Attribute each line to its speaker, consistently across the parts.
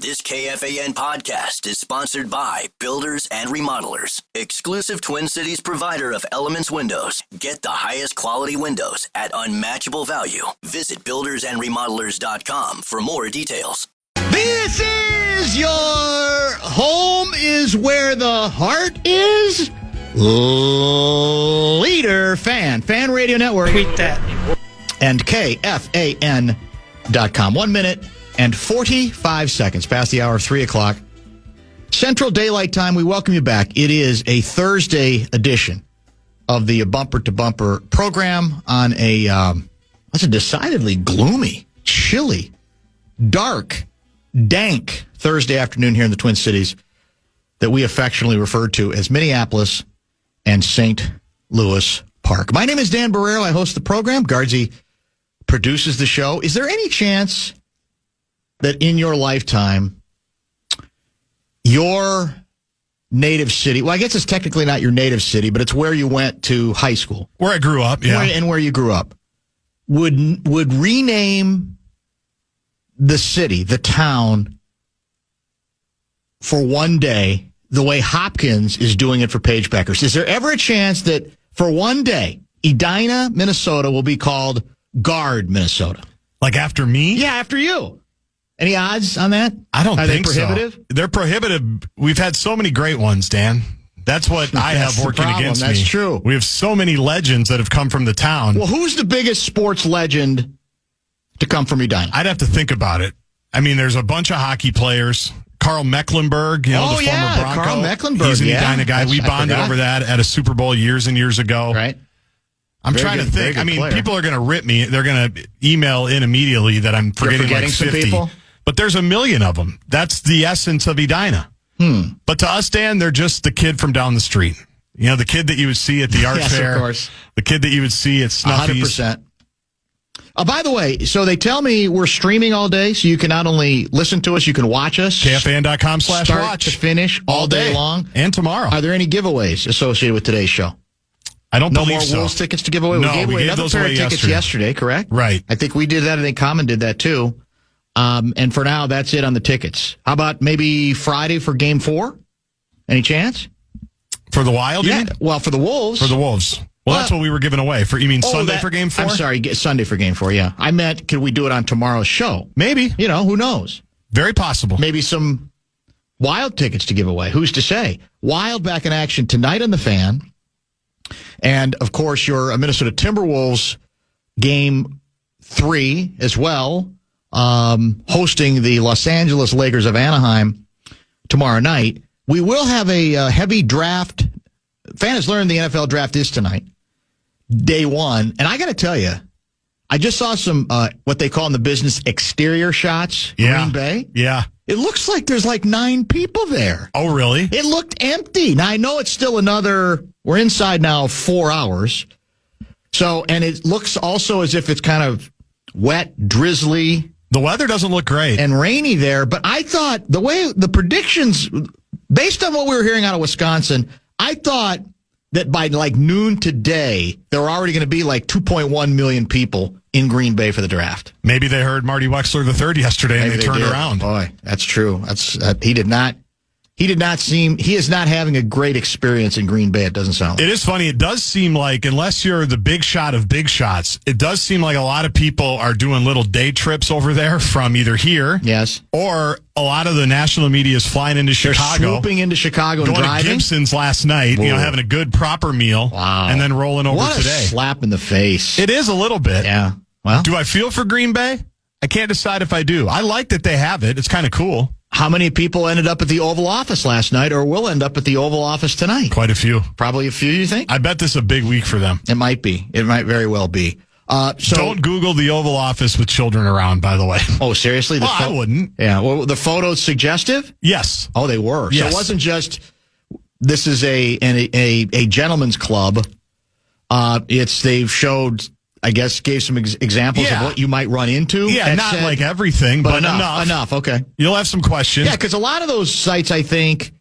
Speaker 1: This KFAN podcast is sponsored by Builders and Remodelers, exclusive Twin Cities provider of Elements Windows. Get the highest quality windows at unmatchable value. Visit buildersandremodelers.com for more details.
Speaker 2: This is your home is where the heart is. Leader Fan Radio Network.
Speaker 3: Tweet that.
Speaker 2: And KFAN.com. 1 minute and 45 seconds past the hour of 3 o'clock. Central Daylight Time. We welcome you back. It is a Thursday edition of the Bumper to Bumper program on that's a decidedly gloomy, chilly, dark, dank Thursday afternoon here in the Twin Cities that we affectionately refer to as Minneapolis and St. Louis Park. My name is Dan Barreiro. I host the program. Guardsy produces the show. Is there any chance that in your lifetime, your native city, well, I guess it's technically not your native city, but it's where you went to high school.
Speaker 3: Where I grew up, yeah.
Speaker 2: And where you grew up, would rename the city, the town, for one day the way Hopkins is doing it for Pagebackers? Is there ever a chance that for one day, Edina, Minnesota will be called Guard, Minnesota?
Speaker 3: Like after me?
Speaker 2: Yeah, after you. Any odds on that?
Speaker 3: I don't think so.
Speaker 2: Are they prohibitive?
Speaker 3: They're prohibitive. We've had so many great ones, Dan. That's what I have working against me.
Speaker 2: That's true.
Speaker 3: We have so many legends that have come from the town.
Speaker 2: Well, who's the biggest sports legend to come from Edina?
Speaker 3: I'd have to think about it. I mean, there's a bunch of hockey players. Carl Mecklenburg, the former Bronco.
Speaker 2: Carl Mecklenburg,
Speaker 3: he's an Edina guy. We bonded over that at a Super Bowl years and years ago.
Speaker 2: Right.
Speaker 3: I'm trying to think. I mean, people are going to rip me. They're going to email in immediately that I'm forgetting like 50.
Speaker 2: Some people?
Speaker 3: But there's a million of them. That's the essence of Edina. But to us, Dan, they're just the kid from down the street. You know, the kid that you would see at the art fair.
Speaker 2: Of course.
Speaker 3: The kid that you would see at Snuffy's.
Speaker 2: 100%. By the way, so they tell me we're streaming all day, so you can not only listen to us, you can watch us.
Speaker 3: KFAN.com/watch.
Speaker 2: Start to finish all day long.
Speaker 3: And tomorrow.
Speaker 2: Are there any giveaways associated with today's show?
Speaker 3: I don't believe
Speaker 2: so. No more Wolves tickets to give away?
Speaker 3: No,
Speaker 2: we gave away another pair of tickets yesterday, correct?
Speaker 3: Right.
Speaker 2: I think we did that. I think Common did that too. And for now, that's it on the tickets. How about maybe Friday for Game 4? Any chance?
Speaker 3: For the Wild, you mean?
Speaker 2: Well, for the Wolves.
Speaker 3: For the Wolves. Well, that's what we were giving away. You mean Sunday for Game 4?
Speaker 2: I'm sorry, Sunday for Game 4, yeah. I meant, could we do it on tomorrow's show?
Speaker 3: Maybe.
Speaker 2: You know, who knows?
Speaker 3: Very possible.
Speaker 2: Maybe some Wild tickets to give away. Who's to say? Wild back in action tonight on the Fan. And, of course, your Minnesota Timberwolves Game 3 as well, hosting the Los Angeles Lakers of Anaheim tomorrow night. We will have a heavy draft. Fan has learned the NFL draft is tonight, day one. And I got to tell you, I just saw some what they call in the business exterior shots. Green Bay.
Speaker 3: Yeah.
Speaker 2: It looks like there's like 9 people there.
Speaker 3: Oh, really?
Speaker 2: It looked empty. Now, I know it's still we're inside now 4 hours. So, and it looks also as if it's kind of wet, drizzly.
Speaker 3: The weather doesn't look great.
Speaker 2: And rainy there. But I thought the way the predictions, based on what we were hearing out of Wisconsin, I thought that by like noon today, there were already going to be like 2.1 million people in Green Bay for the draft.
Speaker 3: Maybe they heard Marty Wexler III yesterday and they turned around.
Speaker 2: Boy, that's true. He is not having a great experience in Green Bay, it doesn't sound like.
Speaker 3: It is funny. It does seem like, unless you're the big shot of big shots, it does seem like a lot of people are doing little day trips over there from either here.
Speaker 2: Yes.
Speaker 3: Or a lot of the national media is flying into Chicago.
Speaker 2: They're swooping into Chicago and driving.
Speaker 3: Going to Gibson's last night, having a good proper meal.
Speaker 2: Wow.
Speaker 3: And then rolling over today.
Speaker 2: What a slap in the face.
Speaker 3: It is a little bit.
Speaker 2: Yeah. Well,
Speaker 3: do I feel for Green Bay? I can't decide if I do. I like that they have it. It's kind of cool.
Speaker 2: How many people ended up at the Oval Office last night or will end up at the Oval Office tonight?
Speaker 3: Quite a few.
Speaker 2: Probably a few, you think?
Speaker 3: I bet this is a big week for them.
Speaker 2: It might be. It might very well be. So
Speaker 3: don't Google the Oval Office with children around, by the way.
Speaker 2: Oh, seriously?
Speaker 3: I wouldn't.
Speaker 2: Yeah. Well, the photos suggestive?
Speaker 3: Yes.
Speaker 2: Oh, they were.
Speaker 3: Yes.
Speaker 2: So it wasn't just, this is a gentleman's club. They've showed, I guess, gave some examples of what you might run into.
Speaker 3: Yeah, not like everything, but enough.
Speaker 2: Enough, okay.
Speaker 3: You'll have some questions.
Speaker 2: Yeah, because a lot of those sites, I think,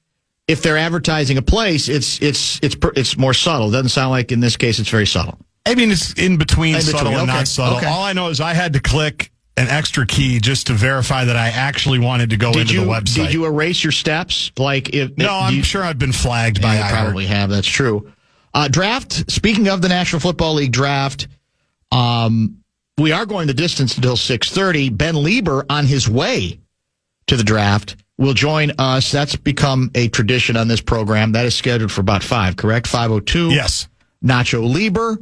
Speaker 2: if they're advertising a place, it's more subtle. It doesn't sound like, in this case, it's very subtle.
Speaker 3: I mean, it's in between subtle and not subtle.
Speaker 2: Okay.
Speaker 3: All I know is I had to click an extra key just to verify that I actually wanted to go into the website.
Speaker 2: Did you erase your steps?
Speaker 3: I'm sure I've been flagged by
Speaker 2: I probably have. That's true. Draft. Speaking of the National Football League draft, we are going the distance until 6:30. Ben Lieber, on his way to the draft, will join us. That's become a tradition on this program. That is scheduled for about 5, correct? 5:02.
Speaker 3: Yes.
Speaker 2: Nacho Lieber.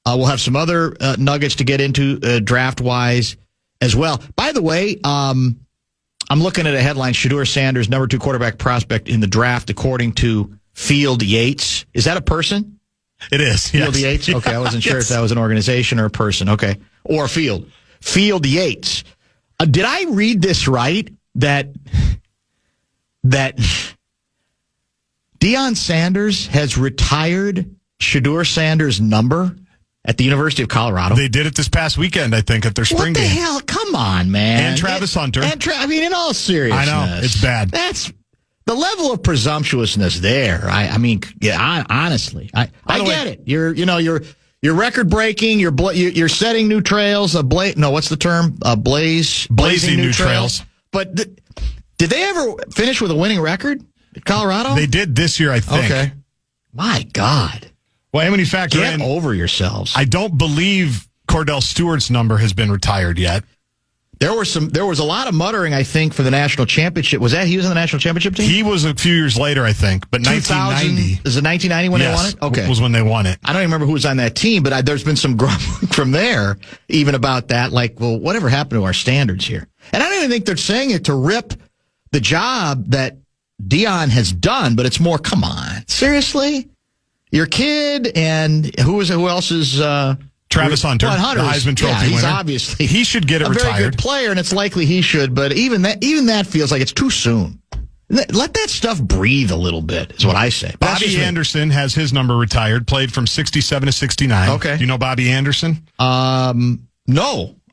Speaker 2: We'll have some other nuggets to get into draft-wise as well. By the way, I'm looking at a headline, Shedeur Sanders, number 2 quarterback prospect in the draft, according to Field Yates. Is that a person?
Speaker 3: It is, yes.
Speaker 2: Field Yates? Okay, I wasn't sure if that was an organization or a person. Okay. Or Field. Field Yates. Did I read this right? That Deion Sanders has retired Shedeur Sanders' number at the University of Colorado.
Speaker 3: They did it this past weekend, I think, at their spring game.
Speaker 2: What the hell? Come on, man.
Speaker 3: And Travis Hunter.
Speaker 2: In all seriousness.
Speaker 3: I know. It's bad.
Speaker 2: That's the level of presumptuousness there. Honestly, I get it. You're record breaking. You're setting new trails. What's the term? Blazing new trails. But did they ever finish with a winning record at Colorado?
Speaker 3: They did this year, I think. Okay.
Speaker 2: My God.
Speaker 3: Well, and when you factor
Speaker 2: Get over yourselves.
Speaker 3: I don't believe Cordell Stewart's number has been retired yet.
Speaker 2: There was a lot of muttering, I think, for the national championship. He was in the national championship team?
Speaker 3: He was a few years later, I think, but 1990.
Speaker 2: Is it 1990 when they won it? Okay.
Speaker 3: Was when they won it.
Speaker 2: I don't even remember who was on that team, but there's been some grumbling from there, even about that. Whatever happened to our standards here? And I don't even think they're saying it to rip the job that Deion has done, but it's more, come on, seriously? Your kid and who else is...
Speaker 3: Travis Hunter, the Heisman Trophy winner.
Speaker 2: Obviously
Speaker 3: he should get it retired.
Speaker 2: A very good player, and it's likely he should. But even that feels like it's too soon. Let that stuff breathe a little bit. Is what I say.
Speaker 3: Bobby Anderson has his number retired. Played from 67 to 69.
Speaker 2: Okay.
Speaker 3: Do you know Bobby Anderson?
Speaker 2: No.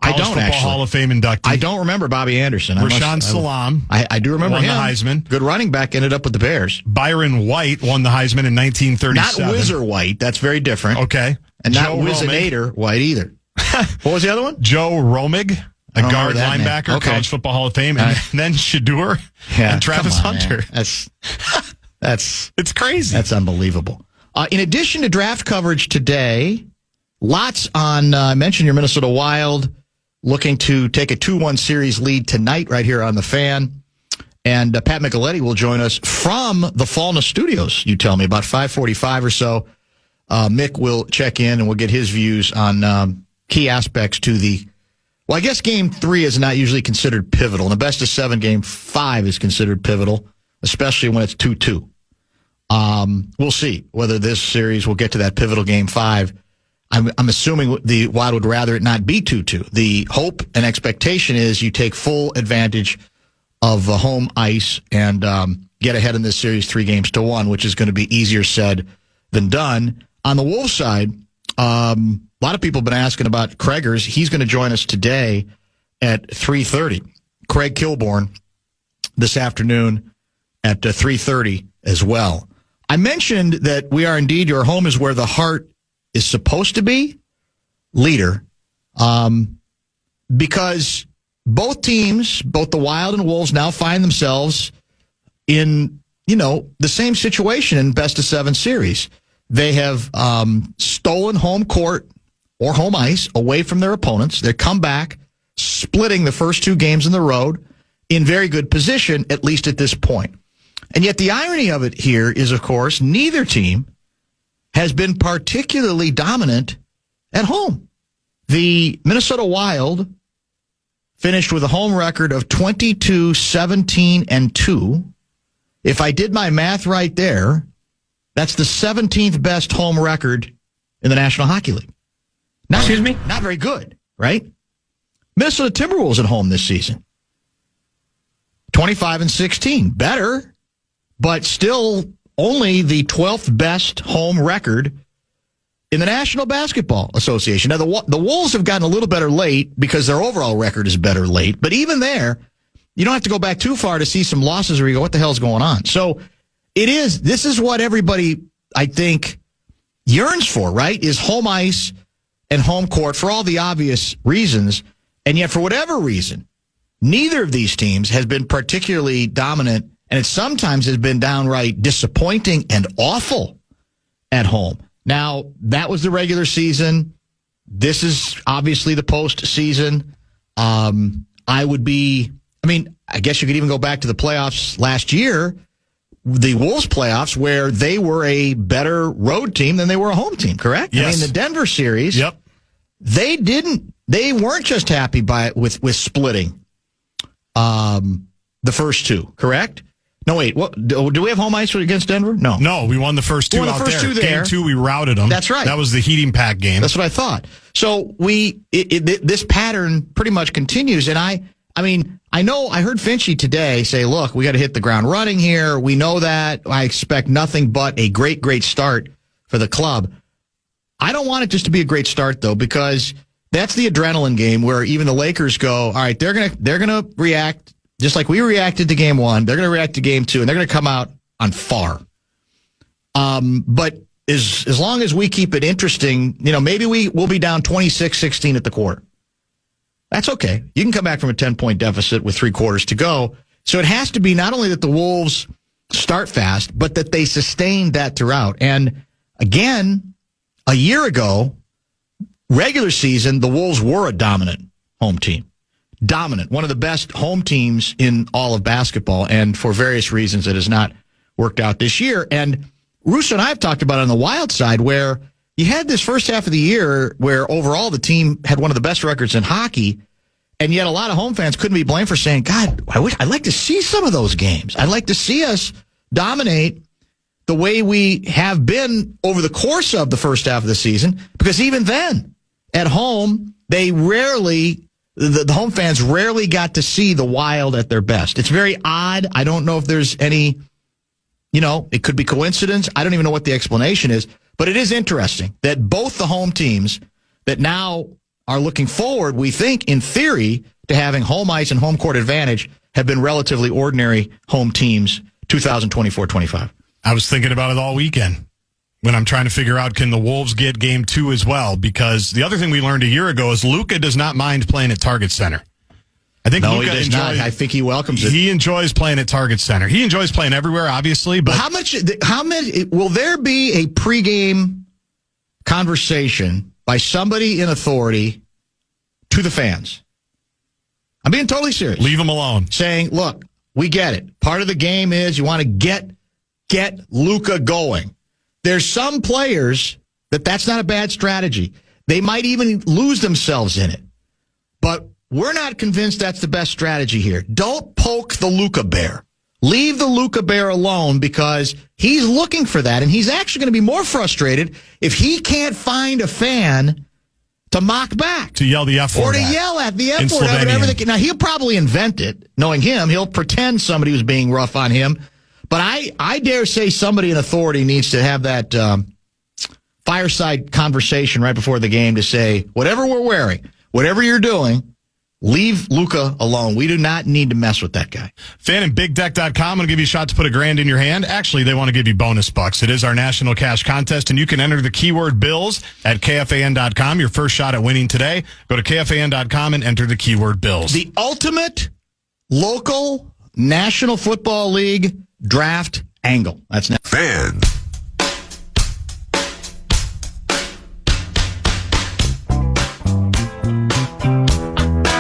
Speaker 2: I don't actually.
Speaker 3: Hall of Fame inductee.
Speaker 2: I don't remember Bobby Anderson.
Speaker 3: Rashawn Salam.
Speaker 2: I do remember him.
Speaker 3: Won the Heisman.
Speaker 2: Good running back. Ended up with the Bears.
Speaker 3: Byron White won the Heisman in 1937.
Speaker 2: Not Whizzer White. That's very different.
Speaker 3: Okay.
Speaker 2: And not Whizzinator White either. What was the other one?
Speaker 3: Joe Romig, a guard linebacker, College Football Hall of Fame, and then Shedeur and Travis Hunter.
Speaker 2: Man.
Speaker 3: It's crazy.
Speaker 2: That's unbelievable. In addition to draft coverage today, lots on. I mentioned your Minnesota Wild looking to take a 2-1 series lead tonight right here on the Fan. And Pat Micheletti will join us from the Fallna Studios, you tell me, about 5:45 or so. Mick will check in and we'll get his views on key aspects to I guess Game 3 is not usually considered pivotal. In the best of 7, Game 5 is considered pivotal, especially when it's 2-2. We'll see whether this series will get to that pivotal Game 5. I'm assuming the Wild would rather it not be 2-2. The hope and expectation is you take full advantage of the home ice and get ahead in this series 3-1, which is going to be easier said than done. On the Wolves side, a lot of people have been asking about Craigers. He's going to join us today at 3:30. Craig Kilborn this afternoon at 3:30 as well. I mentioned that we are indeed, your home is where the heart is supposed to be, leader, because both teams, both the Wild and Wolves, now find themselves in, the same situation in best of 7 series. They have stolen home court or home ice away from their opponents. They come back, splitting the first 2 games on the road in very good position, at least at this point. And yet the irony of it here is, of course, neither team has been particularly dominant at home. The Minnesota Wild finished with a home record of 22-17-2. If I did my math right there, that's the 17th best home record in the National Hockey League.
Speaker 4: Excuse me?
Speaker 2: Not very good, right? Minnesota Timberwolves at home this season. 25-16. Better, but still only the 12th best home record in the National Basketball Association. Now, the Wolves have gotten a little better late because their overall record is better late. But even there, you don't have to go back too far to see some losses where you go, what the hell's going on? So this is what everybody, I think, yearns for, right? Is home ice and home court for all the obvious reasons. And yet, for whatever reason, neither of these teams has been particularly dominant, and it sometimes has been downright disappointing and awful at home. Now, that was the regular season. This is obviously the postseason. I guess you could even go back to the playoffs last year, the Wolves playoffs, where they were a better road team than they were a home team, correct?
Speaker 3: Yes.
Speaker 2: I mean, the Denver series, yep. They weren't just happy with splitting the first two, correct? No, wait. What, do we have home ice against Denver? No,
Speaker 3: we won the first two out there. Game 2, we routed them.
Speaker 2: That's right.
Speaker 3: That was the heating pack game.
Speaker 2: That's what I thought. So this pattern pretty much continues, and I know I heard Finchie today say, look, we got to hit the ground running here. We know that. I expect nothing but a great, great start for the club. I don't want it just to be a great start, though, because that's the adrenaline game where even the Lakers go, all right, they're gonna react just like we reacted to game 1. They're going to react to game 2, and they're going to come out on fire. But as long as we keep it interesting, maybe we'll be down 26-16 at the quarter. That's okay. You can come back from a 10-point deficit with 3 quarters to go. So it has to be not only that the Wolves start fast, but that they sustain that throughout. And again, a year ago, regular season, the Wolves were a dominant home team. Dominant. One of the best home teams in all of basketball. And for various reasons, it has not worked out this year. And Russo and I have talked about it on the Wild side, where you had this first half of the year where overall the team had one of the best records in hockey, and yet a lot of home fans couldn't be blamed for saying, God, I'd like to see some of those games. I'd like to see us dominate the way we have been over the course of the first half of the season, because even then, at home, they rarely, the home fans rarely got to see the Wild at their best. It's very odd. I don't know if there's any, it could be coincidence. I don't even know what the explanation is. But it is interesting that both the home teams that now are looking forward, we think, in theory, to having home ice and home court advantage have been relatively ordinary home teams 2024-25.
Speaker 3: I was thinking about it all weekend when I'm trying to figure out, can the Wolves get game 2 as well? Because the other thing we learned a year ago is Luka does not mind playing at Target Center. I think
Speaker 2: Luka does not. I think he welcomes it.
Speaker 3: He enjoys playing at Target Center. He enjoys playing everywhere, obviously. But
Speaker 2: how many will there be a pregame conversation by somebody in authority to the fans? I'm being totally serious.
Speaker 3: Leave them alone.
Speaker 2: Saying, look, we get it. Part of the game is you want to get Luka going. There's some players that's not a bad strategy. They might even lose themselves in it. But we're not convinced that's the best strategy here. Don't poke the Luka bear. Leave the Luka bear alone, because he's looking for that, and he's actually going to be more frustrated if he can't find a fan to mock back.
Speaker 3: To yell the F word.
Speaker 2: Or to yell at the F word. Now, he'll probably invent it. Knowing him, he'll pretend somebody was being rough on him. But I dare say somebody in authority needs to have that fireside conversation right before the game to say, whatever we're wearing, whatever you're doing, leave Luka alone. We do not need to mess with that guy.
Speaker 3: Fan and BigDeck.com. I'm going to give you a shot to put $1,000 in your hand. Actually, they want to give you bonus bucks. It is our national cash contest, and you can enter the keyword bills at KFAN.com. Your first shot at winning today. Go to KFAN.com and enter the keyword bills.
Speaker 2: The ultimate local National Football League draft angle. That's next.
Speaker 4: Fan.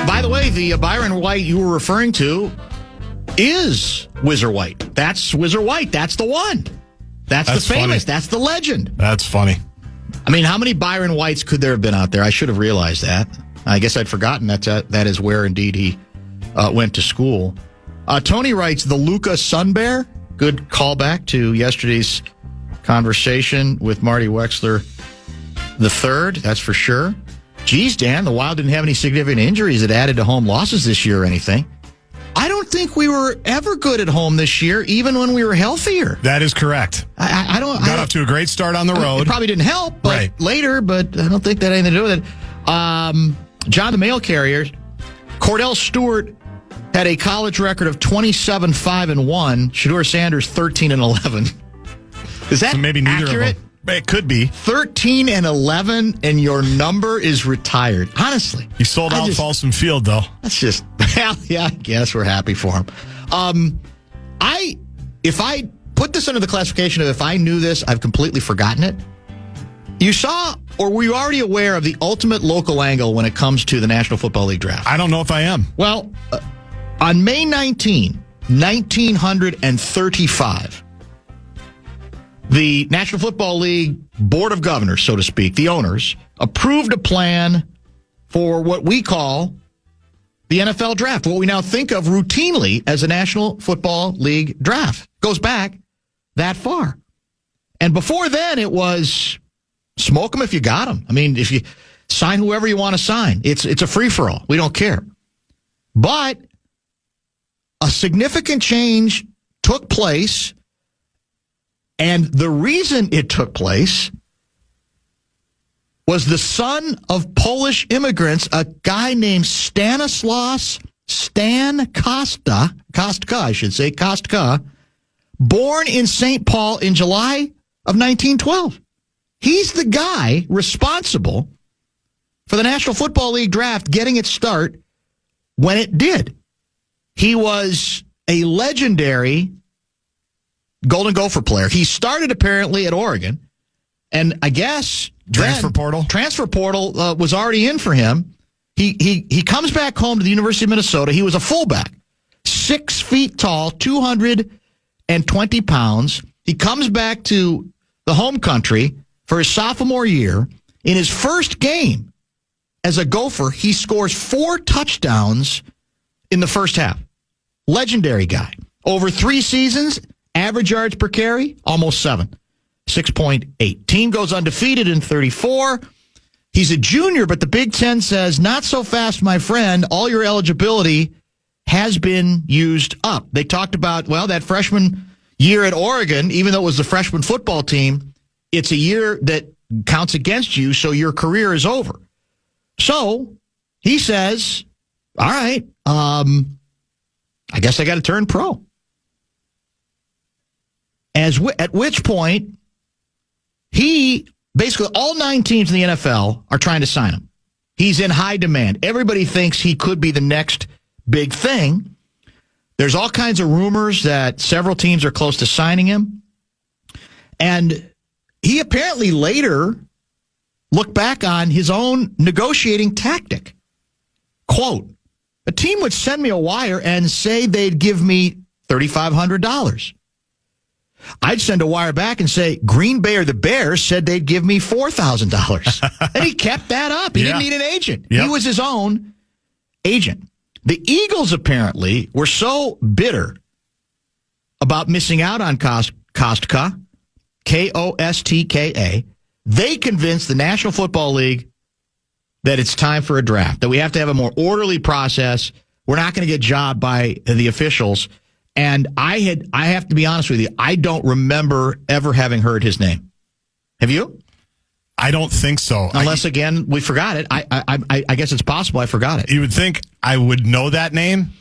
Speaker 2: By the way, the Byron White you were referring to is Whizzer White. That's Whizzer White. That's the one. That's the famous.
Speaker 3: Funny.
Speaker 2: That's the legend.
Speaker 3: That's funny.
Speaker 2: I mean, how many Byron Whites could there have been out there? I should have realized that. I guess I'd forgotten that is where indeed he went to school. Tony writes, the Luka Sun Bear. Good callback to yesterday's conversation with Marty Wexler III, that's for sure. Geez, Dan, the Wild didn't have any significant injuries that added to home losses this year or anything. I don't think we were ever good at home this year, even when we were healthier.
Speaker 3: That is correct.
Speaker 2: I don't
Speaker 3: got off to a great start on the road.
Speaker 2: It probably didn't help, but later, but I don't think that had anything to do with it. John the Mail Carrier, Cordell Stewart had a college record of 27-5-1. Shedeur Sanders 13-11. Is that
Speaker 3: so maybe neither
Speaker 2: accurate?
Speaker 3: of them. It could be
Speaker 2: 13-11, and your number is retired. Honestly,
Speaker 3: he sold out Folsom Field, though.
Speaker 2: That's just, yeah. I guess we're happy for him. If I put this under the classification of if I knew this, I've completely forgotten it. You saw, or were you already aware of the ultimate local angle when it comes to the National Football League draft?
Speaker 3: I don't know if I am.
Speaker 2: Well, on May 19, 1935. The National Football League Board of Governors, so to speak, the owners, approved a plan for what we call the NFL draft, what we now think of routinely as a National Football League draft. Goes back that far. And before then, it was smoke them if you got them. I mean, if you sign whoever you want to sign, it's a free-for-all. We don't care. But a significant change took place. And the reason it took place was the son of Polish immigrants, a guy named Stan Kostka, born in St. Paul in July of 1912. He's the guy responsible for the National Football League draft getting its start when it did. He was a legendary Golden Gopher player. He started apparently at Oregon, and I guess
Speaker 3: transfer portal
Speaker 2: was already in for him. He comes back home to the University of Minnesota. He was a fullback, 6 feet tall, 220 pounds. He comes back to the home country for his sophomore year. In his first game as a Gopher, he scores 4 touchdowns in the first half. Legendary guy. Over 3 seasons, average yards per carry, almost 7. 6.8. Team goes undefeated in 34. He's a junior, but the Big Ten says, not so fast, my friend. All your eligibility has been used up. They talked about, well, that freshman year at Oregon, even though it was the freshman football team, it's a year that counts against you, so your career is over. So he says, all right, I guess I got to turn pro. At which point, basically all 9 teams in the NFL are trying to sign him. He's in high demand. Everybody thinks he could be the next big thing. There's all kinds of rumors that several teams are close to signing him. And he apparently later looked back on his own negotiating tactic. Quote, a team would send me a wire and say they'd give me $3,500. I'd send a wire back and say, Green Bay or the Bears said they'd give me $4,000. And he kept that up. He didn't need an agent. Yep. He was his own agent. The Eagles apparently were so bitter about missing out on Kostka, Kostka, they convinced the National Football League that it's time for a draft, that we have to have a more orderly process. We're not going to get jobbed by the officials. And I have to be honest with you, I don't remember ever having heard his name. Have you?
Speaker 3: I don't think so.
Speaker 2: Unless, again, we forgot it. I guess it's possible I forgot it.
Speaker 3: You would think I would know that name,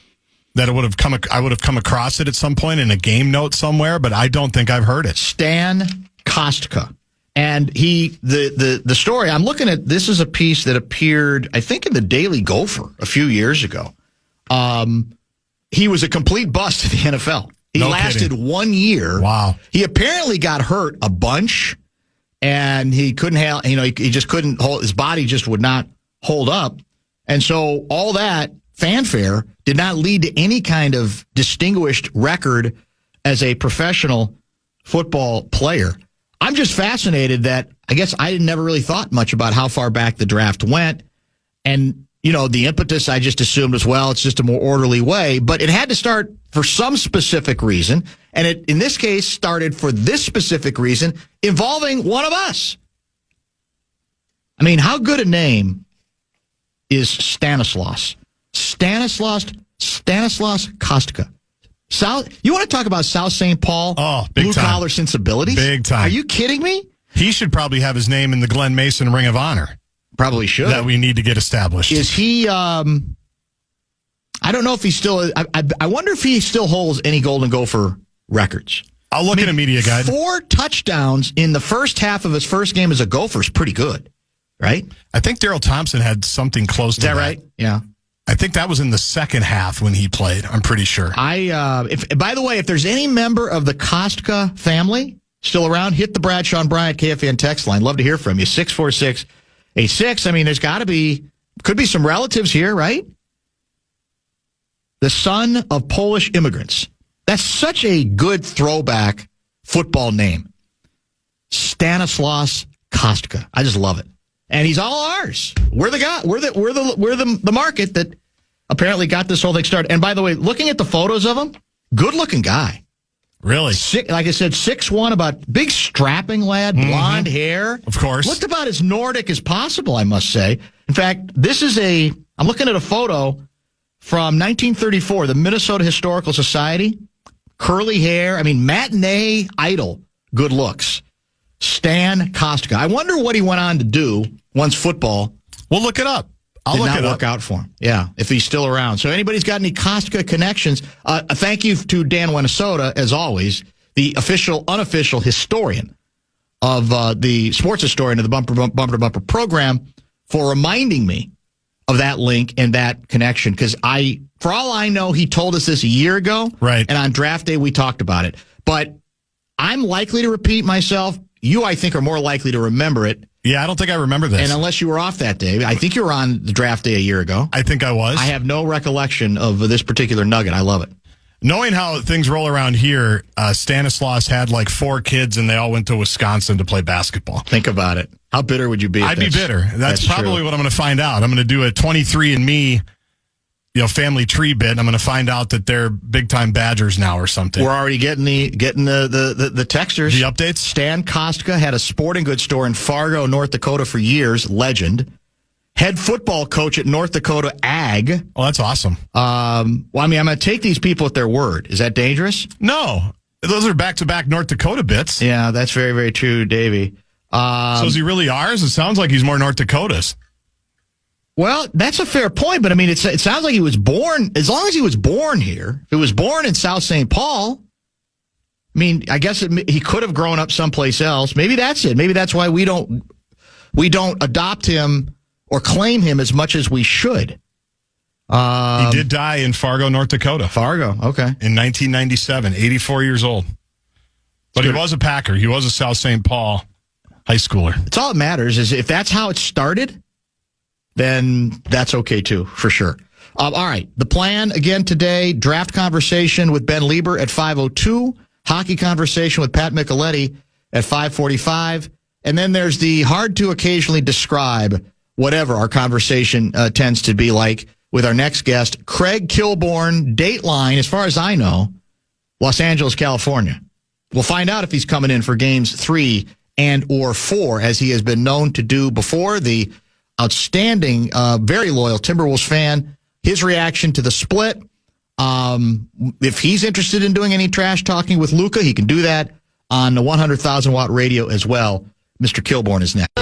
Speaker 3: that I would have come across it at some point in a game note somewhere, but I don't think I've heard it. Stan
Speaker 2: Kostka. And the story, I'm looking at, this is a piece that appeared, I think, in the Daily Gopher a few years ago. He was a complete bust in the NFL. He lasted 1 year.
Speaker 3: Wow.
Speaker 2: He apparently got hurt a bunch, and he couldn't he just couldn't hold, his body just would not hold up. And so all that fanfare did not lead to any kind of distinguished record as a professional football player. I'm just fascinated that I guess I never really thought much about how far back the draft went. And the impetus I just assumed as well, it's just a more orderly way, but it had to start for some specific reason. And it, in this case, started for this specific reason involving one of us. I mean, how good a name is Stanislaus? Stanislaus Kostka. You want to talk about South St. Paul?
Speaker 3: Oh, big time.
Speaker 2: Blue-collar sensibilities?
Speaker 3: Big time.
Speaker 2: Are you kidding me?
Speaker 3: He should probably have his name in the Glenn Mason Ring of Honor.
Speaker 2: Probably should.
Speaker 3: That we need to get established.
Speaker 2: Is he, I don't know if he still, I wonder if he still holds any Golden Gopher records.
Speaker 3: I'll look at a media guide.
Speaker 2: 4 touchdowns in the first half of his first game as a Gopher is pretty good, right?
Speaker 3: I think Darrell Thompson had something close to that.
Speaker 2: Is that right? Yeah.
Speaker 3: I think that was in the second half when he played. I'm pretty sure.
Speaker 2: By the way, if there's any member of the Kostka family still around, hit the Bradshaw and Bryant KFAN text line. Love to hear from you. 646-86. I mean, there's could be some relatives here, right? The son of Polish immigrants. That's such a good throwback football name. Stanislaus Kostka. I just love it. And he's all ours. We're the guy. We're the market that apparently got this whole thing started. And by the way, looking at the photos of him, good looking guy.
Speaker 3: Really?
Speaker 2: Like I said, 6'1", about big strapping lad, blonde hair.
Speaker 3: Of course.
Speaker 2: Looked about as Nordic as possible, I must say. In fact, I'm looking at a photo from 1934, the Minnesota Historical Society. Curly hair. I mean, matinee idol. Good looks. Stan Kostka. I wonder what he went on to do once football.
Speaker 3: We'll look it up. I'll look it up.
Speaker 2: Did not work out for him. Yeah, if he's still around. So anybody's got any Kostka connections, thank you to Dan Winnesota, as always, the unofficial historian of the sports historian of the Bumper to Bumper program, for reminding me of that link and that connection. Because for all I know, he told us this a year ago.
Speaker 3: Right.
Speaker 2: And on draft day, we talked about it. But I'm likely to repeat myself. You, I think, are more likely to remember it.
Speaker 3: Yeah, I don't think I remember this.
Speaker 2: And unless you were off that day, I think you were on the draft day a year ago.
Speaker 3: I think I was.
Speaker 2: I have no recollection of this particular nugget. I love it.
Speaker 3: Knowing how things roll around here, Stanislaus had like 4 kids, and they all went to Wisconsin to play basketball.
Speaker 2: Think about it. How bitter would you be?
Speaker 3: I'd be bitter. That's probably
Speaker 2: true.
Speaker 3: what I'm going to find out. I'm going to do a 23andMe, family tree bit. I'm going to find out that they're big time Badgers now or something.
Speaker 2: We're already getting the texters.
Speaker 3: The updates.
Speaker 2: Stan Kostka had a sporting goods store in Fargo, North Dakota for years. Legend. Head football coach at North Dakota Ag.
Speaker 3: Oh, that's awesome.
Speaker 2: I'm going to take these people at their word. Is that dangerous?
Speaker 3: No. Those are back-to-back North Dakota bits.
Speaker 2: Yeah, that's very, very true, Davey.
Speaker 3: So is he really ours? It sounds like he's more North Dakota's.
Speaker 2: Well, that's a fair point, but I mean, it sounds like he was born, as long as he was born here, if he was born in South St. Paul, I mean, I guess he could have grown up someplace else. Maybe that's it. Maybe that's why we don't adopt him or claim him as much as we should.
Speaker 3: He did die in Fargo, North Dakota.
Speaker 2: Fargo, okay.
Speaker 3: In 1997, 84 years old. But he was a Packer. He was a South St. Paul high schooler.
Speaker 2: It's all that matters is if that's how it started, then that's okay too, for sure. All right. The plan again today, draft conversation with Ben Lieber at 5:02, hockey conversation with Pat Micheletti at 5:45, and then there's the hard to occasionally describe whatever our conversation tends to be like with our next guest, Craig Kilborn, Dateline, as far as I know, Los Angeles, California. We'll find out if he's coming in for games 3 and or 4, as he has been known to do before. The outstanding, very loyal Timberwolves fan, his reaction to the split. If he's interested in doing any trash talking with Luka, he can do that on the 100,000-watt radio as well. Mr. Kilborn is next.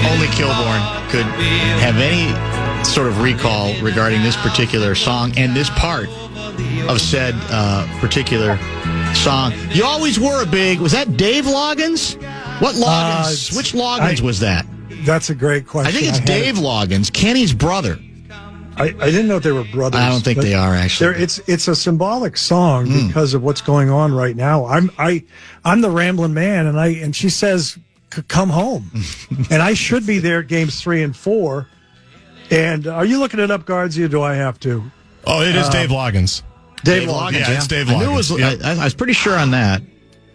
Speaker 2: Only Kilborn could have any sort of recall regarding this particular song and this part of said particular song. You always were was that Dave Loggins? What Loggins? Which Loggins was that?
Speaker 4: That's a great question.
Speaker 2: I think it's Dave Loggins, Kenny's brother.
Speaker 4: I didn't know they were brothers.
Speaker 2: I don't think they are, actually.
Speaker 4: It's a symbolic song because of what's going on right now. I'm the rambling man, and she says, "Come home," and I should be there at games 3 and 4. And are you looking it up, Guards? Or do I have to?
Speaker 3: Oh, it is Dave Loggins.
Speaker 2: Dave Loggins.
Speaker 3: Yeah, it's Dave Loggins.
Speaker 2: I was pretty sure on that.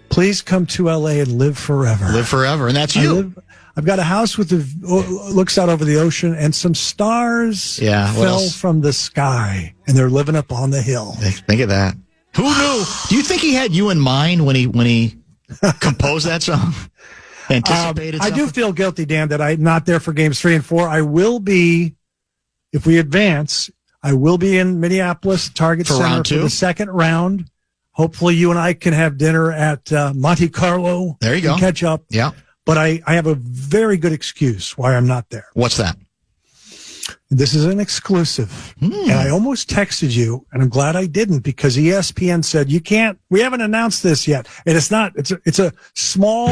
Speaker 4: Please come to L.A. and live forever.
Speaker 2: Live forever, and that's you.
Speaker 4: I've got a house looks out over the ocean, and some stars fell from the sky, and they're living up on the hill.
Speaker 2: Think of that. Who knew? Do you think he had you in mind when he composed that song? Anticipated
Speaker 4: I do feel guilty, Dan, that I'm not there for games 3 and 4. I will be, if we advance, I will be in Minneapolis, Target Center for the second round. Hopefully you and I can have dinner at Monte Carlo.
Speaker 2: There you go.
Speaker 4: And catch up.
Speaker 2: Yeah.
Speaker 4: But I have a very good excuse why I'm not there.
Speaker 2: What's that?
Speaker 4: This is an exclusive. And I almost texted you, and I'm glad I didn't, because ESPN said we haven't announced this yet. And it's not, it's a small,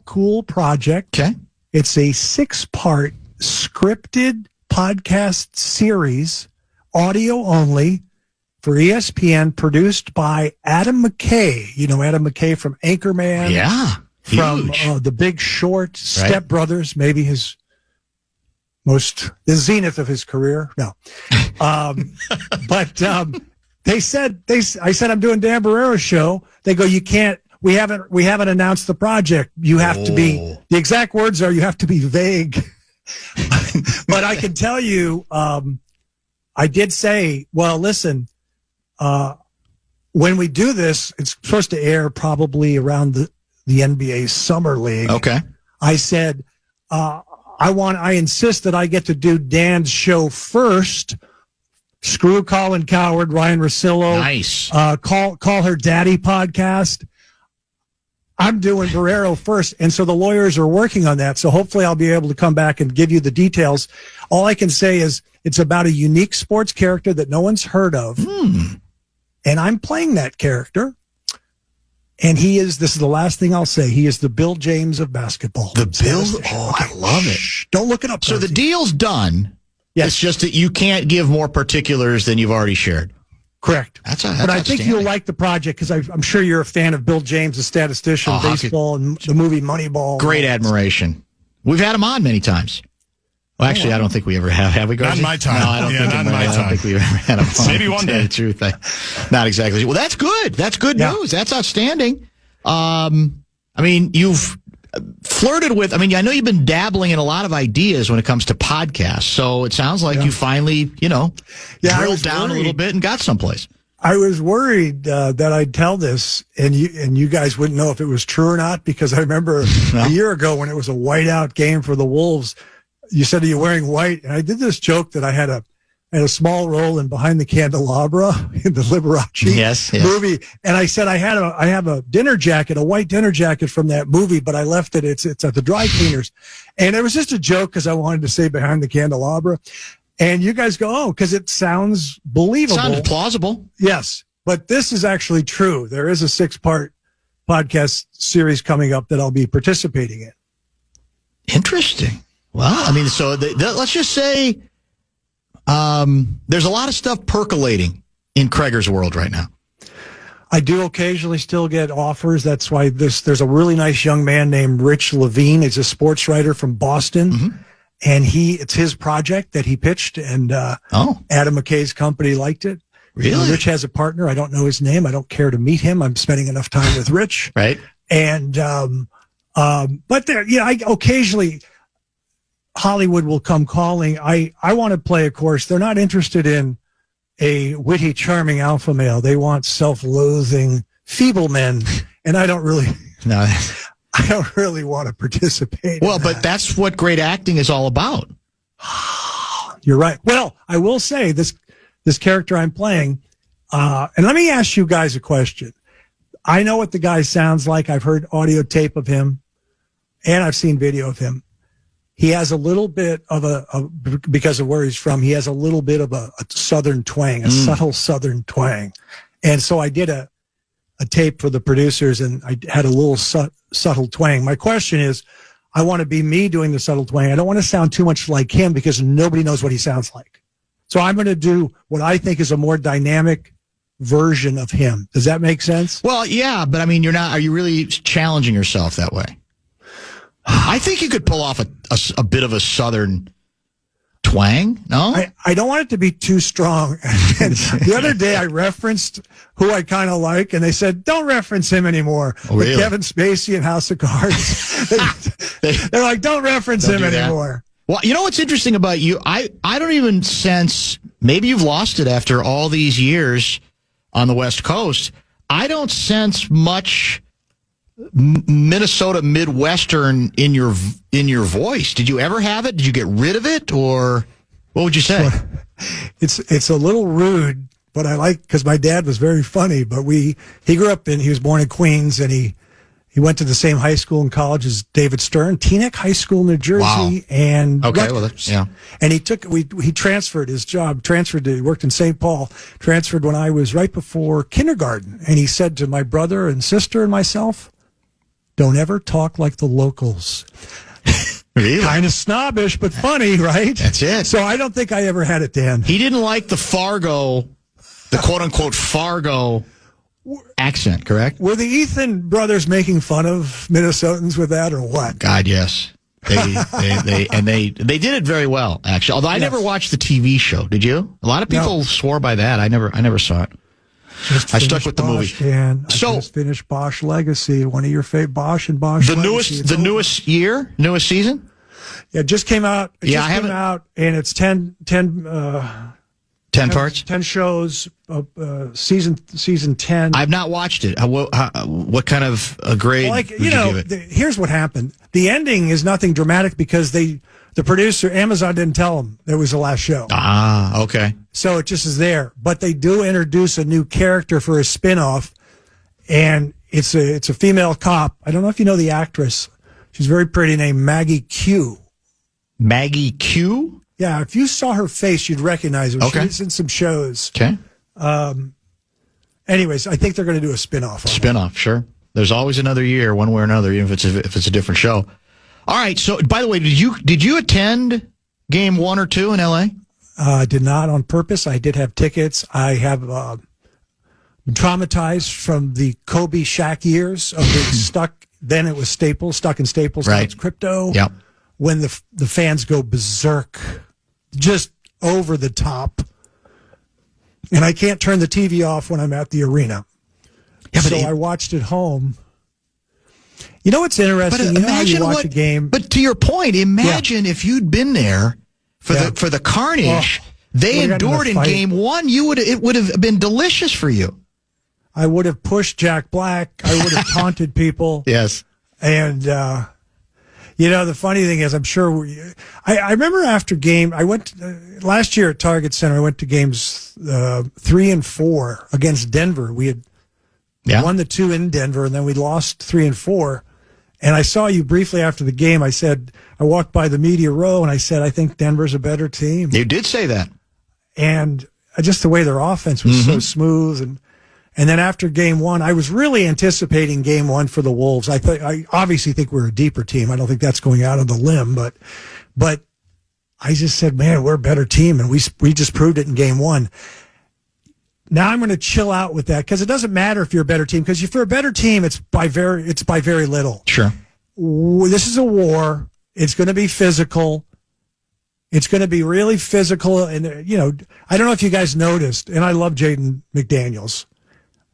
Speaker 4: cool project.
Speaker 2: Okay.
Speaker 4: It's a 6-part scripted podcast series, audio only, for ESPN, produced by Adam McKay. You know Adam McKay from Anchorman.
Speaker 2: Yeah.
Speaker 4: From The Big Short, Step Brothers, maybe the zenith of his career. No. But I said, I'm doing Dan Barreiro's show. They go, we haven't announced the project. You have to be, the exact words are, you have to be vague. But I can tell you, I did say, well, listen, when we do this, it's supposed to air probably around the NBA Summer League.
Speaker 2: Okay.
Speaker 4: I said, I insist that I get to do Dan's show first. Screw Colin Coward, Ryan Russillo.
Speaker 2: Nice.
Speaker 4: Call her daddy podcast. I'm doing Barreiro first. And so the lawyers are working on that. So hopefully I'll be able to come back and give you the details. All I can say is it's about a unique sports character that no one's heard of. And I'm playing that character. And this is the last thing I'll say. He is the Bill James of basketball.
Speaker 2: The Bill? Oh, I love it.
Speaker 4: Don't look it up.
Speaker 2: So the deal's done.
Speaker 4: Yes.
Speaker 2: It's just that you can't give more particulars than you've already shared.
Speaker 4: Correct.
Speaker 2: But
Speaker 4: I think you'll like the project, because I'm sure you're a fan of Bill James, the statistician, baseball, and the movie Moneyball.
Speaker 2: Great admiration. We've had him on many times. Well, actually, I don't think we ever have. Have we, Garza?
Speaker 3: Not in my time.
Speaker 2: No, I don't think
Speaker 3: not in my time.
Speaker 2: I don't think we've ever had him on.
Speaker 3: Maybe one day.
Speaker 2: The truth. Not exactly. Well, that's good. That's good news. That's outstanding. I mean, you've flirted with, I know you've been dabbling in a lot of ideas when it comes to podcasts. So it sounds like you finally, drilled down a little bit and got someplace.
Speaker 4: I was worried that I'd tell this and you guys wouldn't know if it was true or not, because I remember a year ago when it was a whiteout game for the Wolves, you said, "Are you wearing white?" And I did this joke that I had a small role in Behind the Candelabra in the Liberace movie. And I said, I have a dinner jacket, a white dinner jacket from that movie, but I left it. It's at the dry cleaners. And it was just a joke because I wanted to say Behind the Candelabra. And you guys go, oh, because it sounds believable.
Speaker 2: Sounds plausible.
Speaker 4: Yes. But this is actually true. There is a 6-part podcast series coming up that I'll be participating in.
Speaker 2: Interesting. Well, so let's just say there's a lot of stuff percolating in Craig's world right now.
Speaker 4: I do occasionally still get offers. That's why there's a really nice young man named Rich Levine. He's a sports writer from Boston. Mm-hmm. And it's his project that he pitched, and Adam McKay's company liked it.
Speaker 2: Really?
Speaker 4: Rich has a partner. I don't know his name. I don't care to meet him. I'm spending enough time with Rich.
Speaker 2: Right.
Speaker 4: And but I occasionally Hollywood will come calling. I want to play, of course. They're not interested in a witty, charming alpha male. They want self-loathing, feeble men, and I don't really want to participate.
Speaker 2: Well, but that's what great acting is all about.
Speaker 4: You're right. Well, I will say this character I'm playing, and let me ask you guys a question. I know what the guy sounds like. I've heard audio tape of him, and I've seen video of him. He has a little bit of because of where he's from, he has a little bit of a southern twang, a subtle southern twang. And so I did a tape for the producers, and I had a little subtle twang. My question is, I want to be me doing the subtle twang. I don't want to sound too much like him because nobody knows what he sounds like. So I'm going to do what I think is a more dynamic version of him. Does that make sense?
Speaker 2: Well, yeah, but you're not. Are you really challenging yourself that way? I think you could pull off a bit of a southern twang. No,
Speaker 4: I don't want it to be too strong. The other day I referenced who I kind of like, and they said, don't reference him anymore.
Speaker 2: Oh, really?
Speaker 4: Kevin Spacey in House of Cards. They're like, don't reference him anymore.
Speaker 2: Well, you know what's interesting about you? I don't even sense, maybe you've lost it after all these years on the West Coast. I don't sense much Minnesota Midwestern in your voice. Did you ever have it? Did you get rid of it, or what would you say?
Speaker 4: It's a little rude, but I like, because my dad was very funny. But he grew up he was born in Queens, and he He went to the same high school and college as David Stern, Teaneck High School, New Jersey,
Speaker 2: Wow.
Speaker 4: and
Speaker 2: Okay,
Speaker 4: Rutgers.
Speaker 2: well, that's, yeah.
Speaker 4: And he transferred his job, he worked in St. Paul, transferred when I was right before kindergarten. And he said to my brother and sister and myself, don't ever talk like the locals.
Speaker 2: Really?
Speaker 4: Kind of snobbish, but funny, right?
Speaker 2: That's it.
Speaker 4: So I don't think I ever had it, Dan.
Speaker 2: He didn't like the quote-unquote Fargo accent, correct?
Speaker 4: Were the Ethan brothers making fun of Minnesotans with that or what?
Speaker 2: God, yes. They did it very well, actually. Although I never watched the TV show. Did you? A lot of people swore by that. I never saw it. I stuck with the movie.
Speaker 4: Dan.
Speaker 2: So
Speaker 4: I just finished Bosch Legacy, one of your favorite Bosch and Bosch.
Speaker 2: the
Speaker 4: Legacy.
Speaker 2: newest season.
Speaker 4: Yeah, it just came out. It
Speaker 2: Yeah,
Speaker 4: just
Speaker 2: I
Speaker 4: came out, and it's 10
Speaker 2: parts.
Speaker 4: 10 shows. Season 10.
Speaker 2: I've not watched it. What kind of a grade would you give it?
Speaker 4: Here's what happened. The ending is nothing dramatic because the producer, Amazon, didn't tell them it was the last show.
Speaker 2: Ah, okay.
Speaker 4: So it just is there. But they do introduce a new character for a spinoff, and it's a female cop. I don't know if you know the actress. She's very pretty, named Maggie Q.
Speaker 2: Maggie Q?
Speaker 4: Yeah, if you saw her face, you'd recognize her.
Speaker 2: Okay.
Speaker 4: She's in some shows.
Speaker 2: Okay.
Speaker 4: Anyways, I think they're going to do a spinoff.
Speaker 2: Spinoff, sure. There's always another year, one way or another, even if it's a different show. All right. So, by the way, did you attend game 1 or 2 in LA?
Speaker 4: I did not on purpose. I did have tickets. I have been traumatized from the Kobe Shaq years of being stuck. Then it was Staples, stuck in Staples.
Speaker 2: Right.
Speaker 4: Now it's Crypto.
Speaker 2: Yep.
Speaker 4: When the fans go berserk, just over the top. And I can't turn the TV off when I'm at the arena. Yeah, so I watched at home. You know what's interesting? You know how you watch a game.
Speaker 2: But to your point, imagine if you'd been there for the carnage they endured in game 1. It would have been delicious for you.
Speaker 4: I would have pushed Jack Black. I would have taunted people.
Speaker 2: Yes.
Speaker 4: And the funny thing is, I'm sure I remember after game, I went last year at Target Center. I went to games 3 and 4 against Denver. We had won the 2 in Denver, and then we lost 3 and 4. And I saw you briefly after the game. I walked by the media row, and I said, I think Denver's a better team.
Speaker 2: You did say that.
Speaker 4: And just the way their offense was so smooth. And then after game 1, I was really anticipating game 1 for the Wolves. I obviously think we're a deeper team. I don't think that's going out on the limb, but I just said, man, we're a better team, and we just proved it in game 1. Now I'm going to chill out with that because it doesn't matter if you're a better team, because if you're a better team, it's by very little.
Speaker 2: Sure.
Speaker 4: This is a war. It's going to be physical. It's going to be really physical. And, I don't know if you guys noticed, and I love Jaden McDaniels.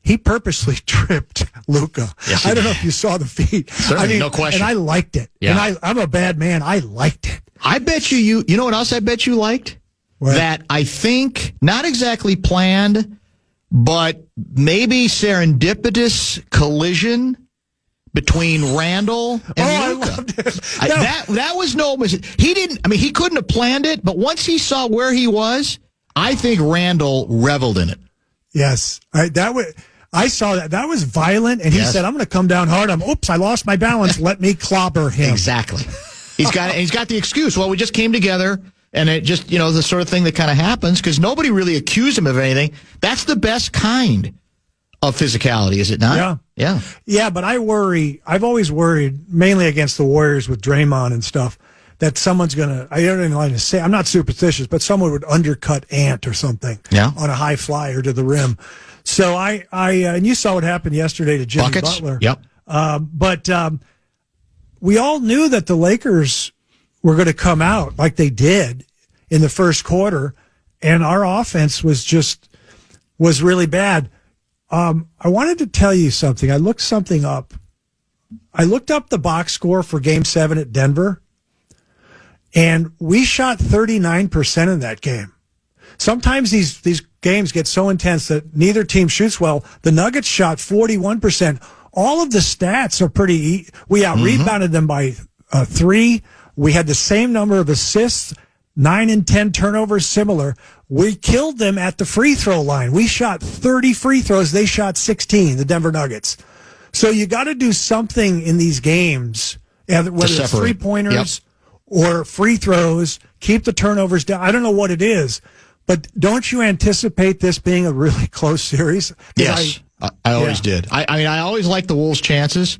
Speaker 4: He purposely tripped Luka.
Speaker 2: Yes,
Speaker 4: I don't know if you saw the feed.
Speaker 2: Certainly, no question.
Speaker 4: And I liked it.
Speaker 2: Yeah.
Speaker 4: And I'm a bad man. I liked it.
Speaker 2: I bet you know what else I bet you liked?
Speaker 4: What?
Speaker 2: That I think, not exactly planned, but maybe serendipitous collision between Randall and Luka.
Speaker 4: I loved it.
Speaker 2: That was no mistake. He couldn't have planned it, but once he saw where he was, I think Randall reveled in it.
Speaker 4: Yes. I saw that. That was violent, and he said, I'm going to come down hard. I lost my balance. Let me clobber him.
Speaker 2: Exactly. He's got the excuse. Well, we just came together, and it just, the sort of thing that kind of happens, because nobody really accused him of anything. That's the best kind of physicality, is it not?
Speaker 4: Yeah.
Speaker 2: Yeah.
Speaker 4: Yeah, but I've always worried, mainly against the Warriors with Draymond and stuff, that someone's going to, I don't even like to say, I'm not superstitious, but someone would undercut Ant or something on a high flyer to the rim. So and you saw what happened yesterday to Jimmy Butler.
Speaker 2: Yep.
Speaker 4: But we all knew that the Lakers were going to come out like they did in the first quarter, and our offense was really bad. I wanted to tell you something. I looked something up. I looked up the box score for Game 7 at Denver, and we shot 39% in that game. Sometimes these games get so intense that neither team shoots well. The Nuggets shot 41%. All of the stats are pretty. We out-rebounded them by 3. We had the same number of assists, 9 and 10 turnovers, similar. We killed them at the free throw line. We shot 30 free throws. They shot 16, the Denver Nuggets. So you got to do something in these games, whether it's 3-pointers or free throws, keep the turnovers down. I don't know what it is, but don't you anticipate this being a really close series?
Speaker 2: Yes, I always did. I mean, I always liked the Wolves' chances.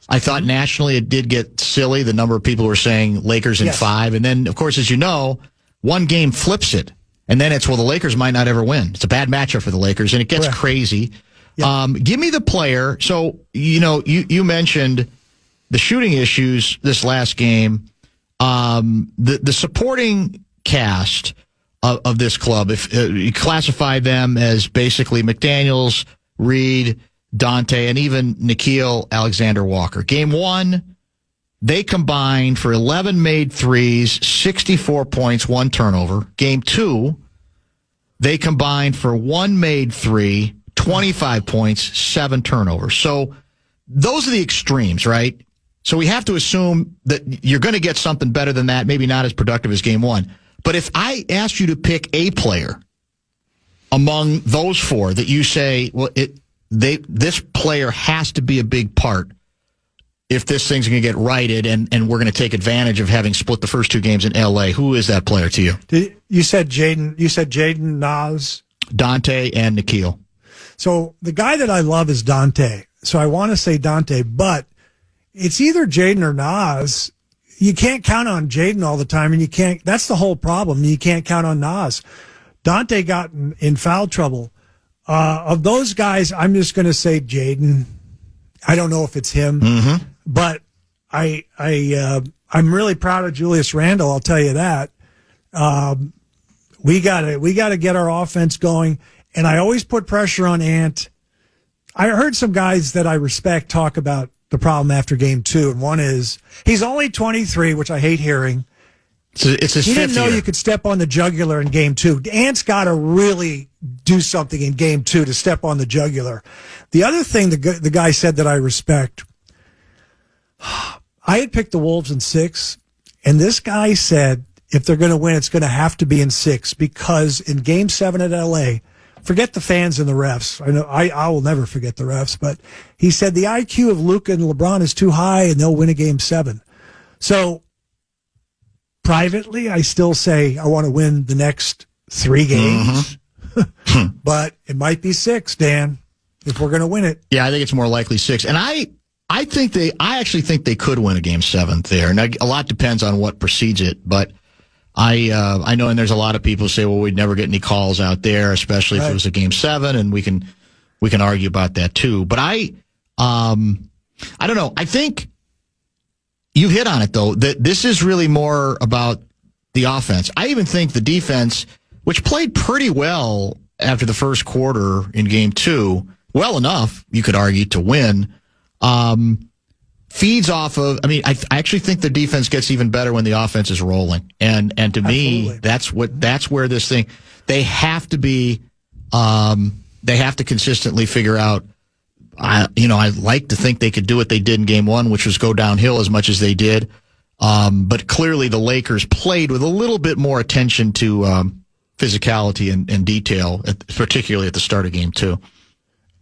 Speaker 2: I thought nationally it did get silly, the number of people who were saying Lakers in 5. And then, of course, as you know, one game flips it. And then it's, well, the Lakers might not ever win. It's a bad matchup for the Lakers, and it gets crazy. Yep. Give me the player. So, you mentioned the shooting issues this last game. The supporting cast of this club, if you classify them as basically McDaniels, Reed, Dante, and even Nickeil Alexander-Walker. Game 1, they combined for 11 made threes, 64 points, 1 turnover. Game 2, they combined for 1 made three, 25 points, 7 turnovers. So those are the extremes, right? So we have to assume that you're going to get something better than that, maybe not as productive as Game 1. But if I asked you to pick a player among those 4 that you say, well, this player has to be a big part if this thing's going to get righted and we're going to take advantage of having split the first 2 games in L.A. Who is that player to you?
Speaker 4: You said Jaden. You said Jaden, Nas,
Speaker 2: Dante, and Nickeil.
Speaker 4: So the guy that I love is Dante. So I want to say Dante, but it's either Jaden or Nas. You can't count on Jaden all the time, and you can't. That's the whole problem. You can't count on Nas. Dante got in foul trouble. Of those guys, I'm just going to say Jaden. I don't know if it's him, but I'm really proud of Julius Randle. I'll tell you that. We gotta get our offense going, and I always put pressure on Ant. I heard some guys that I respect talk about the problem after Game 2, and one is he's only 23, which I hate hearing.
Speaker 2: It's his
Speaker 4: he
Speaker 2: fifth
Speaker 4: didn't know
Speaker 2: year.
Speaker 4: you could step on the jugular in Game 2. Ant's got to really do something in Game 2 to step on the jugular. The other thing the guy said that I respect, I had picked the Wolves in 6, and this guy said if they're going to win, it's going to have to be in 6 because in Game 7 at L.A., forget the fans and the refs. I know I will never forget the refs, but he said the IQ of Luka and LeBron is too high, and they'll win a Game 7. So privately, I still say I want to win the next 3 games, but it might be 6, Dan, if we're going to win it.
Speaker 2: Yeah, I think it's more likely 6. And I actually think they could win a Game 7 there. Now, a lot depends on what precedes it, but I know, and there's a lot of people who say, well, we'd never get any calls out there, especially if it was a Game 7, and we can argue about that too. But I don't know. I think you hit on it, though, that this is really more about the offense. I even think the defense, which played pretty well after the first quarter in Game 2, well enough, you could argue, to win, feeds off of, I actually think the defense gets even better when the offense is rolling. And to me, that's where this thing, they have to consistently figure out, I'd like to think they could do what they did in Game 1, which was go downhill as much as they did. But clearly the Lakers played with a little bit more attention to physicality and detail, particularly at the start of Game 2.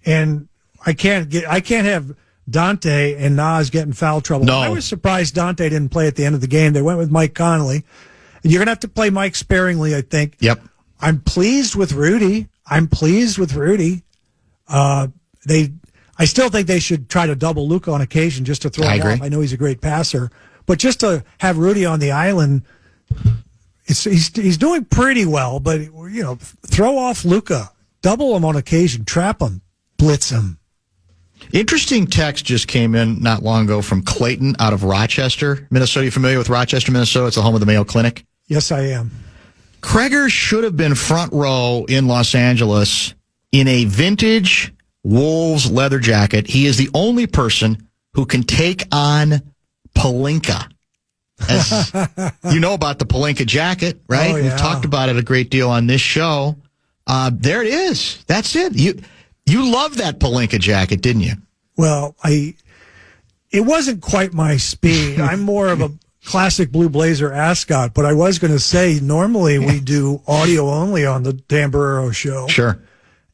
Speaker 4: And I can't have Dante and Nas get in foul trouble.
Speaker 2: No.
Speaker 4: I was surprised Dante didn't play at the end of the game. They went with Mike Conley. And you're going to have to play Mike sparingly, I think.
Speaker 2: Yep.
Speaker 4: I'm pleased with Rudy. I still think they should try to double Luka on occasion just to throw him off. I know he's a great passer. But just to have Rudy on the island, he's doing pretty well. But, throw off Luka. Double him on occasion. Trap him. Blitz him.
Speaker 2: Interesting text just came in not long ago from Clayton out of Rochester, Minnesota. You familiar with Rochester, Minnesota? It's the home of the Mayo Clinic.
Speaker 4: Yes, I am.
Speaker 2: Kreger should have been front row in Los Angeles in a vintage Wolves leather jacket. He is the only person who can take on Pelinka. As you know about the Pelinka jacket, right?
Speaker 4: Oh, yeah.
Speaker 2: We've talked about it a great deal on this show. There it is. That's it. You loved that Pelinka jacket, didn't you?
Speaker 4: Well, it wasn't quite my speed. I'm more of a classic Blue Blazer ascot, but I was going to say, normally we do audio only on the Dan Barreiro show.
Speaker 2: Sure.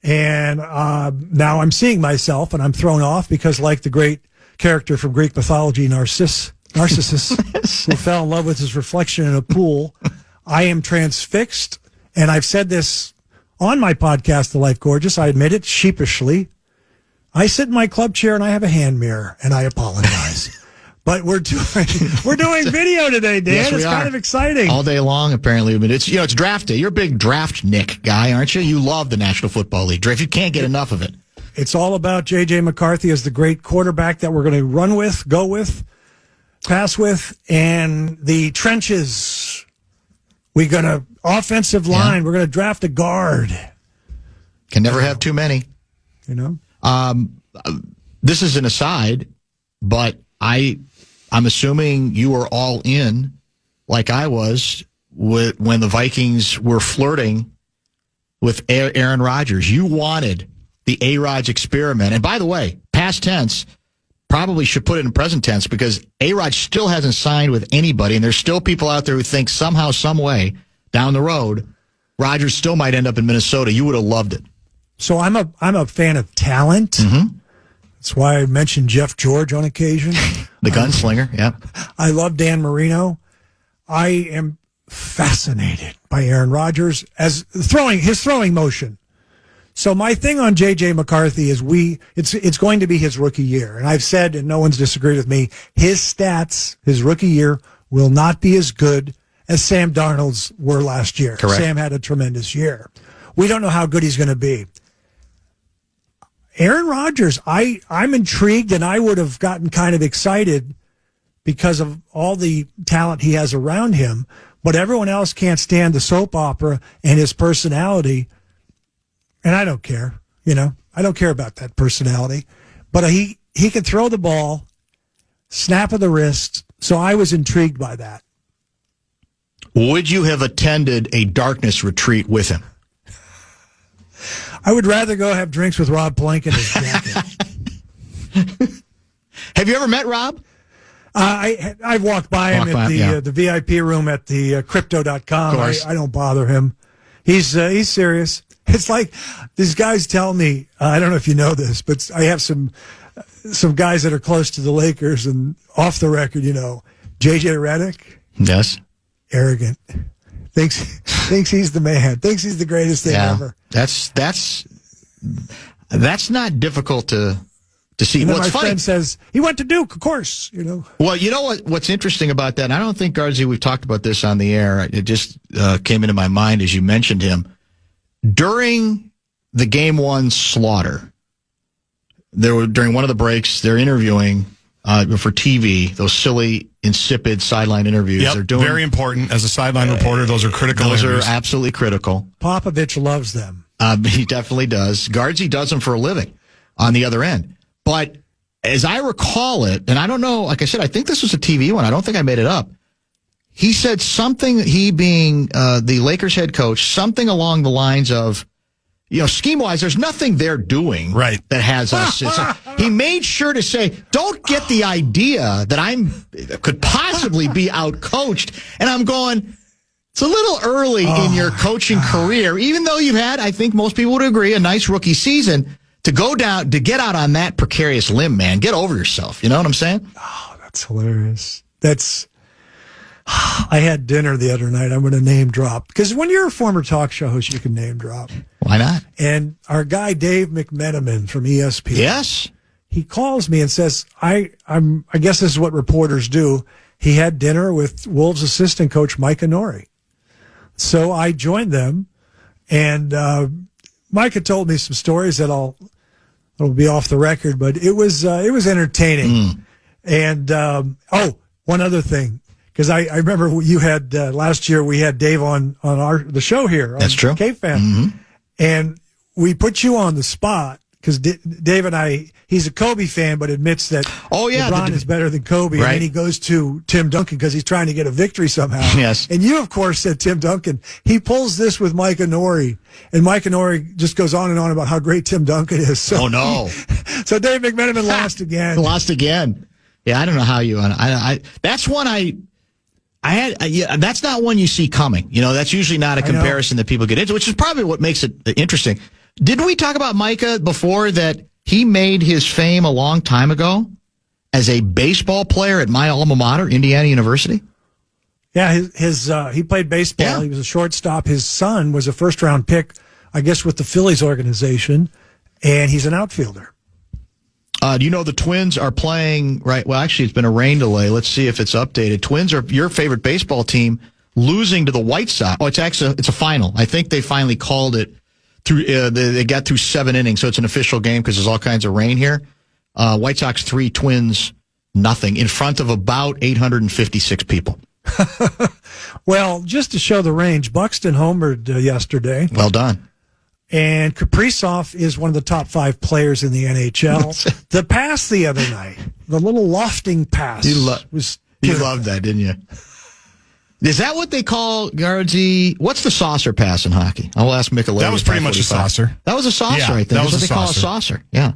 Speaker 4: And now I'm seeing myself, and I'm thrown off because, like the great character from Greek mythology, Narcissus, who fell in love with his reflection in a pool, I am transfixed. And I've said this on my podcast, The Life Gorgeous. I admit it sheepishly. I sit in my club chair and I have a hand mirror, and I apologize. But we're doing video today, Dan.
Speaker 2: Yes,
Speaker 4: it's kind of exciting.
Speaker 2: All day long, apparently. But it's draft day. You're a big draft Nick guy, aren't you? You love the National Football League draft. You can't get enough of it.
Speaker 4: It's all about J.J. McCarthy as the great quarterback that we're going to run with, go with, pass with, and the trenches. We're going to offensive line. Yeah. We're going to draft a guard.
Speaker 2: Can never have too many. This is an aside, but I'm assuming you were all in, like I was, when the Vikings were flirting with Aaron Rodgers. You wanted the A-Rod's experiment. And by the way, past tense, probably should put it in present tense, because A-Rod still hasn't signed with anybody, and there's still people out there who think somehow, some way, down the road, Rodgers still might end up in Minnesota. You would have loved it.
Speaker 4: So I'm a fan of talent.
Speaker 2: Mm-hmm.
Speaker 4: That's why I mentioned Jeff George on occasion.
Speaker 2: The gunslinger, yeah.
Speaker 4: I love Dan Marino. I am fascinated by Aaron Rodgers as his throwing motion. So my thing on J.J. McCarthy is it's going to be his rookie year. And I've said, and no one's disagreed with me, his stats, his rookie year, will not be as good as Sam Darnold's were last year.
Speaker 2: Correct.
Speaker 4: Sam had a tremendous year. We don't know how good he's going to be. Aaron Rodgers, I'm intrigued, and I would have gotten kind of excited because of all the talent he has around him, but everyone else can't stand the soap opera and his personality, and I don't care. I don't care about that personality, but he can throw the ball, snap of the wrist, so I was intrigued by that.
Speaker 2: Would you have attended a darkness retreat with him?
Speaker 4: I would rather go have drinks with Rob Plank in his jacket.
Speaker 2: Have you ever met Rob?
Speaker 4: I've walked by him at the VIP room at the crypto.com. I don't bother him. He's serious. It's like these guys tell me, I don't know if you know this, but I have some guys that are close to the Lakers, and off the record, JJ Redick.
Speaker 2: Yes.
Speaker 4: Arrogant. Thinks he's the man. Thinks he's the greatest thing ever.
Speaker 2: That's not difficult to see.
Speaker 4: And then
Speaker 2: What's
Speaker 4: my
Speaker 2: funny,
Speaker 4: friend says he went to Duke, of course.
Speaker 2: Well, you know what's interesting about that. And I don't think, Guardsy, we've talked about this on the air. It just came into my mind as you mentioned him during the Game 1 slaughter. During one of the breaks, they're interviewing for TV, those silly, insipid sideline interviews.
Speaker 3: Yep,
Speaker 2: They're doing
Speaker 3: very important. As a sideline reporter, those are critical interviews.
Speaker 2: Those are absolutely critical.
Speaker 4: Popovich loves them.
Speaker 2: He definitely does. Guardsy does them for a living on the other end. But as I recall it, and I don't know, like I said, I think this was a TV one. I don't think I made it up. He said something, he being the Lakers head coach, something along the lines of, scheme-wise, there's nothing they're doing that has us. He made sure to say, don't get the idea that I could possibly be out-coached. And I'm going, it's a little early in your coaching career, even though you've had, I think most people would agree, a nice rookie season, to get out on that precarious limb, man. Get over yourself. You know what I'm saying?
Speaker 4: Oh, that's hilarious. I had dinner the other night. I'm going to name drop, because when you're a former talk show host, you can name drop.
Speaker 2: Why not?
Speaker 4: And our guy Dave McMenamin from ESPN.
Speaker 2: Yes.
Speaker 4: He calls me and says, I guess this is what reporters do. He had dinner with Wolves assistant coach Micah Nori. So I joined them, and Micah told me some stories that'll be off the record, but it was entertaining. And one other thing. Because I remember you had last year, we had Dave on the show here.
Speaker 2: That's true.
Speaker 4: KFAN.
Speaker 2: Mm-hmm.
Speaker 4: And we put you on the spot because Dave and I, he's a Kobe fan, but admits that LeBron is better than Kobe.
Speaker 2: Right.
Speaker 4: And then he goes to Tim Duncan because he's trying to get a victory somehow.
Speaker 2: Yes.
Speaker 4: And you, of course, said Tim Duncan. He pulls this with Micah Nori, and Micah Nori just goes on and on about how great Tim Duncan is. So,
Speaker 2: oh, no.
Speaker 4: So Dave McMenamin lost again.
Speaker 2: Lost again. Yeah, I don't know how you... that's one that's not one you see coming. That's usually not a comparison that people get into, which is probably what makes it interesting. Didn't we talk about Micah before that he made his fame a long time ago as a baseball player at my alma mater, Indiana University?
Speaker 4: Yeah, he played baseball.
Speaker 2: Yeah.
Speaker 4: He was a shortstop. His son was a first-round pick, I guess, with the Phillies organization, and he's an outfielder.
Speaker 2: Do you know the Twins are playing, right? Well, actually, it's been a rain delay. Let's see if it's updated. Twins are your favorite baseball team, losing to the White Sox. Oh, it's a final. I think they finally called it through. They got through 7 innings, so it's an official game because there's all kinds of rain here. White Sox 3, Twins nothing, in front of about 856 people.
Speaker 4: Well, just to show the range, Buxton homered yesterday.
Speaker 2: Well done.
Speaker 4: And Kaprizov is one of the top 5 players in the NHL. The pass the other night, the little lofting pass,
Speaker 2: You
Speaker 4: was
Speaker 2: loved that, didn't you? Is that what they call, Guardsy? What's the saucer pass in hockey? I'll ask Mick.
Speaker 3: That was pretty much a saucer.
Speaker 2: That was a saucer,
Speaker 3: Yeah,
Speaker 2: right there.
Speaker 3: that
Speaker 2: That's
Speaker 3: was
Speaker 2: what
Speaker 3: a
Speaker 2: they call a
Speaker 3: saucer.
Speaker 2: saucer. Yeah.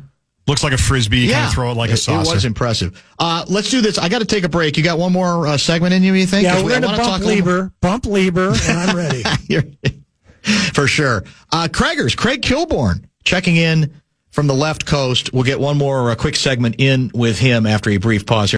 Speaker 3: Looks like a Frisbee. You kind of throw it like a saucer.
Speaker 2: It was impressive. Let's do this. I got to take a break. You got one more segment in you think?
Speaker 4: Yeah, we're going to bump Lieber, and I'm ready.
Speaker 2: For sure. Craig Kilborn checking in from the left coast. We'll get one more quick segment in with him after a brief pause here.